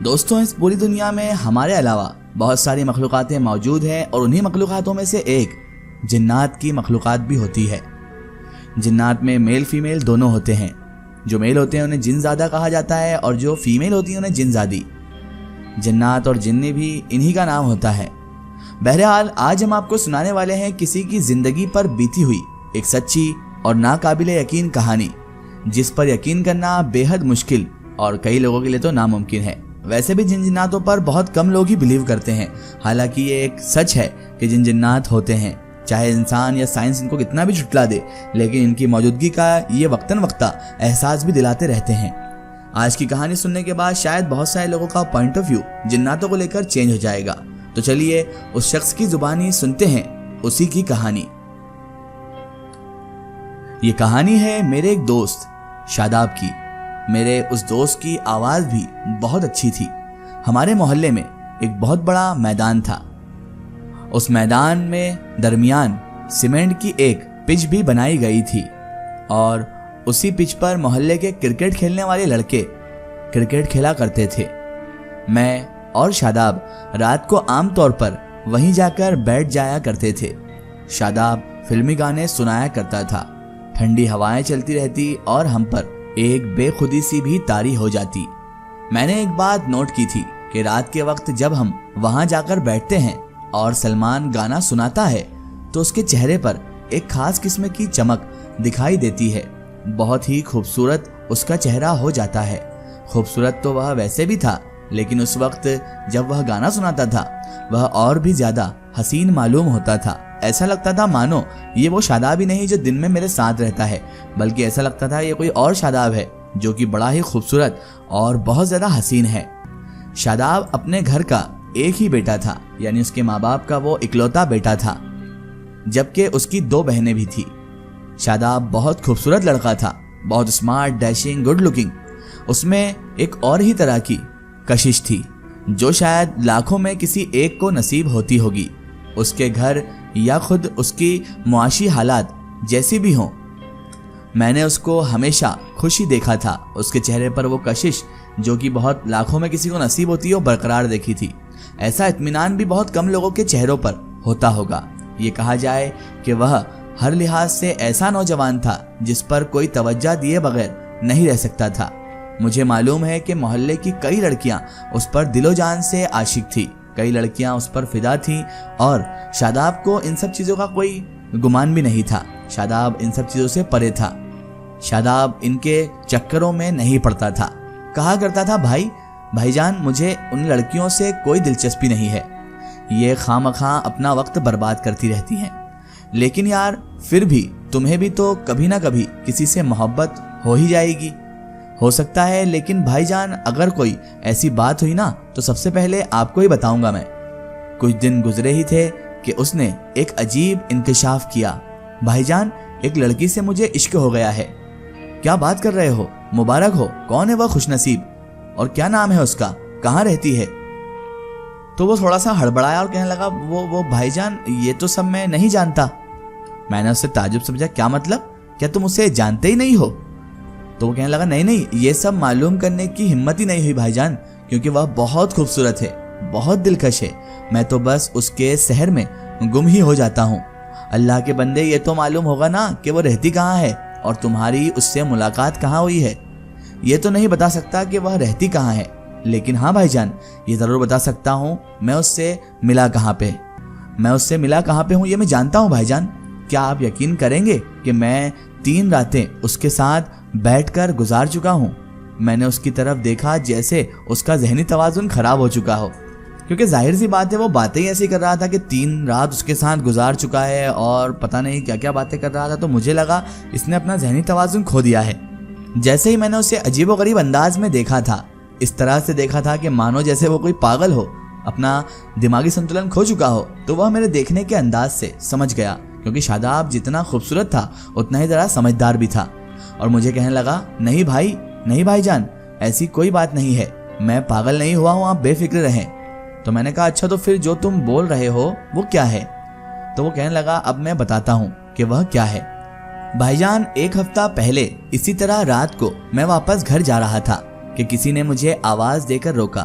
دوستوں، اس پوری دنیا میں ہمارے علاوہ بہت ساری مخلوقاتیں موجود ہیں اور انہی مخلوقاتوں میں سے ایک جنات کی مخلوقات بھی ہوتی ہے۔ جنات میں میل فیمیل دونوں ہوتے ہیں۔ جو میل ہوتے ہیں انہیں جن زادہ کہا جاتا ہے اور جو فیمیل ہوتی ہیں انہیں جن زادی۔ جنات اور جنی بھی انہی کا نام ہوتا ہے۔ بہرحال آج ہم آپ کو سنانے والے ہیں کسی کی زندگی پر بیتی ہوئی ایک سچی اور ناقابل یقین کہانی، جس پر یقین کرنا بے حد مشکل اور کئی لوگوں کے لیے تو ناممکن ہے۔ ویسے بھی جن جناتوں پر بہت کم لوگ ہی بلیو کرتے ہیں، حالانکہ یہ ایک سچ ہے کہ جن جنات ہوتے ہیں، چاہے انسان یا سائنس ان کو کتنا بھی جھٹلا دے، لیکن ان کی موجودگی کا یہ وقتاً وقتہ احساس بھی دلاتے رہتے ہیں۔ آج کی کہانی سننے کے بعد شاید بہت سارے لوگوں کا پوائنٹ آف ویو جناتوں کو لے کر چینج ہو جائے گا، تو چلیے اس شخص کی زبانی سنتے ہیں اسی کی کہانی۔ یہ کہانی ہے میرے ایک دوست شاداب کی۔ میرے اس دوست کی آواز بھی بہت اچھی تھی۔ ہمارے محلے میں ایک بہت بڑا میدان تھا۔ اس میدان میں درمیان سیمنٹ کی ایک پچ بھی بنائی گئی تھی اور اسی پچ پر محلے کے کرکٹ کھیلنے والے لڑکے کرکٹ کھیلا کرتے تھے۔ میں اور شاداب رات کو عام طور پر وہیں جا کر بیٹھ جایا کرتے تھے۔ شاداب فلمی گانے سنایا کرتا تھا، ٹھنڈی ہوائیں چلتی رہتی اور ہم پر ایک بے خودی سی بھی طاری ہو جاتی۔ میں نے ایک بات نوٹ کی تھی کہ رات کے وقت جب ہم وہاں جا کر بیٹھتے ہیں اور سلمان گانا سناتا ہے تو اس کے چہرے پر ایک خاص قسم کی چمک دکھائی دیتی ہے۔ بہت ہی خوبصورت اس کا چہرہ ہو جاتا ہے۔ خوبصورت تو وہ ویسے بھی تھا، لیکن اس وقت جب وہ گانا سناتا تھا وہ اور بھی زیادہ حسین معلوم ہوتا تھا۔ ایسا لگتا تھا مانو یہ وہ شاداب ہی نہیں جو دن میں میرے ساتھ رہتا ہے، بلکہ ایسا لگتا تھا یہ کوئی اور شاداب ہے جو کہ بڑا ہی خوبصورت اور بہت زیادہ حسین ہے۔ شاداب اپنے گھر کا ایک ہی بیٹا تھا، یعنی اس کے ماں باپ کا وہ اکلوتا بیٹا تھا، جبکہ اس کی 2 بہنیں بھی تھیں۔ شاداب بہت خوبصورت لڑکا تھا، بہت اسمارٹ، ڈیشنگ، گڈ لکنگ۔ اس میں ایک اور ہی طرح کی کشش تھی جو شاید لاکھوں میں کسی ایک کو نصیب ہوتی ہوگی۔ اس کے گھر یا خود اس کی معاشی حالات جیسی بھی ہوں، میں نے اس کو ہمیشہ خوشی دیکھا تھا۔ اس کے چہرے پر وہ کشش جو کہ بہت لاکھوں میں کسی کو نصیب ہوتی ہو برقرار دیکھی تھی۔ ایسا اطمینان بھی بہت کم لوگوں کے چہروں پر ہوتا ہوگا۔ یہ کہا جائے کہ وہ ہر لحاظ سے ایسا نوجوان تھا جس پر کوئی توجہ دیے بغیر نہیں رہ سکتا تھا۔ مجھے معلوم ہے کہ محلے کی کئی لڑکیاں اس پر دل و جان سے عاشق تھی، کئی لڑکیاں اس پر فدا تھیں اور شاداب کو ان سب چیزوں کا کوئی گمان بھی نہیں تھا۔ شاداب ان سب چیزوں سے پرے تھا۔ شاداب ان کے چکروں میں نہیں پڑتا تھا۔ کہا کرتا تھا بھائی جان مجھے ان لڑکیوں سے کوئی دلچسپی نہیں ہے، یہ خواہ مخواہ اپنا وقت برباد کرتی رہتی ہیں، لیکن یار پھر بھی تمہیں بھی تو کبھی نہ کبھی کسی سے محبت ہو ہی جائے گی۔ ہو سکتا ہے، لیکن بھائی جان اگر کوئی ایسی بات ہوئی نا تو سب سے پہلے آپ کو ہی بتاؤں گا میں۔ کچھ دن گزرے ہی تھے کہ اس نے ایک عجیب انکشاف کیا۔ بھائی جان ایک لڑکی سے مجھے عشق ہو گیا ہے۔ کیا بات کر رہے ہو؟ مبارک ہو، کون ہے وہ خوش نصیب اور کیا نام ہے اس کا، کہاں رہتی ہے؟ تو وہ تھوڑا سا ہڑبڑایا اور کہنے لگا وہ بھائی جان یہ تو سب میں نہیں جانتا۔ میں نے اس سے تعجب سمجھا، کیا مطلب، کیا تم اسے جانتے ہی نہیں ہو؟ تو وہ کہنے لگا نہیں یہ سب معلوم کرنے کی ہمت ہی نہیں ہوئی بھائی جان، کیونکہ وہ بہت خوبصورت ہے، بہت دلکش ہے، میں تو بس اس کے سحر میں گم ہی ہو جاتا ہوں۔ اللہ کے بندے یہ تو معلوم ہوگا نا کہ وہ رہتی کہاں ہے اور تمہاری اس سے ملاقات کہاں ہوئی ہے۔ یہ تو نہیں بتا سکتا کہ وہ رہتی کہاں ہے، لیکن ہاں بھائی جان یہ ضرور بتا سکتا ہوں میں اس سے ملا کہاں پہ ہوں، یہ میں جانتا ہوں بھائی جان۔ کیا آپ یقین کریں گے کہ میں 3 راتیں اس کے ساتھ بیٹھ کر گزار چکا ہوں۔ میں نے اس کی طرف دیکھا جیسے اس کا ذہنی توازن خراب ہو چکا ہو، کیونکہ ظاہر سی بات ہے وہ باتیں ایسی کر رہا تھا کہ 3 رات اس کے ساتھ گزار چکا ہے اور پتہ نہیں کیا کیا باتیں کر رہا تھا، تو مجھے لگا اس نے اپنا ذہنی توازن کھو دیا ہے۔ جیسے ہی میں نے اسے عجیب و غریب انداز میں دیکھا تھا، اس طرح سے دیکھا تھا کہ مانو جیسے وہ کوئی پاگل ہو، اپنا دماغی سنتولن کھو چکا ہو، تو وہ میرے دیکھنے کے انداز سے سمجھ گیا، کیونکہ شاداب جتنا خوبصورت تھا اتنا ہی ذرا سمجھدار بھی تھا، اور مجھے کہنے لگا نہیں بھائی جان ایسی کوئی بات نہیں ہے، میں پاگل نہیں ہوا ہوں، آپ بے فکر رہیں۔ تو میں نے کہا اچھا تو پھر جو تم بول رہے ہو وہ کیا ہے؟ تو وہ کہنے لگا اب میں بتاتا ہوں کہ وہ کیا ہے۔ بھائی جان 1 ہفتہ پہلے اسی طرح رات کو میں واپس گھر جا رہا تھا کہ کسی نے مجھے آواز دے کر روکا۔